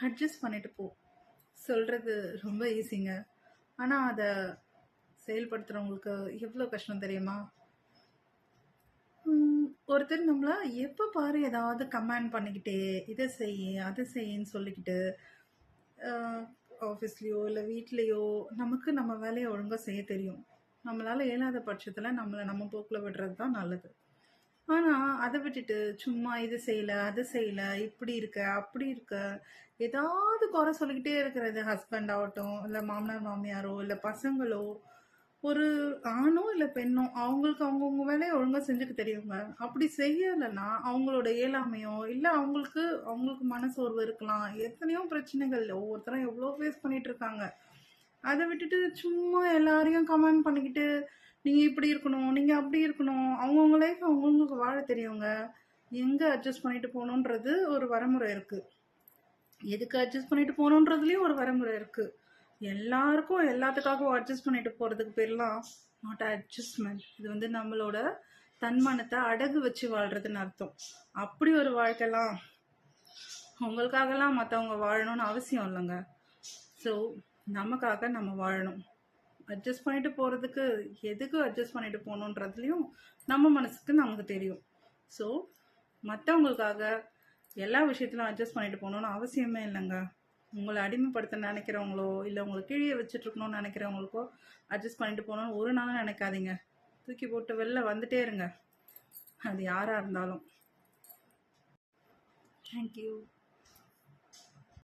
Adjust பண்ணிட்டு போ. சொல்கிறது ரொம்ப ஈஸிங்க. ஆனால் அதை செயல்படுத்துகிறவங்களுக்கு எவ்வளோ கஷ்டம் தெரியுமா? ஒருத்தர் நம்மள எப்போ பாரு ஏதாவது கமெண்ட் பண்ணிக்கிட்டே, இதை செய் அதை செய்யின்னு சொல்லிக்கிட்டு, ஆஃபீஸ்லேயோ இல்லை வீட்லேயோ நமக்கு நம்ம வேலையை ஒழுங்காக செய்ய தெரியும். நம்மளால் இயலாத பட்சத்தில் நம்மளை நம்ம போக்கில் விடுறது தான் நல்லது. ஆனால் அதை விட்டுட்டு சும்மா இது செய்யலை அது செய்யலை, இப்படி இருக்க அப்படி இருக்க, ஏதாவது குறை சொல்லிக்கிட்டே இருக்கிறது. ஹஸ்பண்ட் ஆகட்டும், இல்லை மாமனார் மாமியாரோ, இல்லை பசங்களோ, ஒரு ஆணோ இல்லை பெண்ணோ, அவங்களுக்கு அவங்கவுங்க வேலையை ஒழுங்காக செஞ்சுக்க தெரியுங்க. அப்படி செய்யலைன்னா அவங்களோட இயலாமையோ இல்லை அவங்களுக்கு மனசோர்வு இருக்கலாம். எத்தனையோ பிரச்சனைகள் ஒவ்வொருத்தரும் எவ்வளோ ஃபேஸ் பண்ணிட்டு இருக்காங்க. அதை விட்டுட்டு சும்மா எல்லாரையும் கமெண்ட் பண்ணிக்கிட்டு, நீங்கள் இப்படி இருக்கணும், நீங்கள் அப்படி இருக்கணும், அவங்கவுங்க லைஃப் அவங்கவுங்களுக்கு வாழ தெரியுங்க. எங்கே அட்ஜஸ்ட் பண்ணிட்டு போகணுன்றது ஒரு வரமுறை இருக்குது. எதுக்கு அட்ஜஸ்ட் பண்ணிட்டு போகணுன்றதுலேயும் ஒரு வரமுறை இருக்குது. எல்லாருக்கும் எல்லாத்துக்காகவும் அட்ஜஸ்ட் பண்ணிட்டு போகிறதுக்கு பேர்லாம் நாட் அட்ஜஸ்ட்மெண்ட். இது நம்மளோட தன்மானத்தை அடகு வச்சு வாழ்கிறதுன்னு அர்த்தம். அப்படி ஒரு வாழ்க்கைலாம் உங்களுக்காகலாம் மற்றவங்க வாழணும்னு அவசியம் இல்லைங்க. ஸோ நமக்காக நம்ம வாழணும். அட்ஜஸ்ட் பண்ணிட்டு போகிறதுக்கு எதுக்கு அட்ஜஸ்ட் பண்ணிட்டு போகணுன்றதுலையும் நம்ம மனசுக்கு நமக்கு தெரியும். ஸோ மற்றவங்களுக்காக எல்லா விஷயத்திலும் அட்ஜஸ்ட் பண்ணிட்டு போகணுன்னு அவசியமே இல்லைங்க. உங்களை அடிமைப்படுத்த நினைக்கிறவங்களோ இல்லை உங்களை கீழே வச்சுட்ருக்கணும்னு நினைக்கிறவங்களுக்கோ அட்ஜஸ்ட் பண்ணிட்டு போகணுன்னு ஒரு நாளும் நினைக்காதீங்க. தூக்கி போட்டு வெளில வந்துட்டே இருங்க, அது யாராக இருந்தாலும். தேங்க்யூ.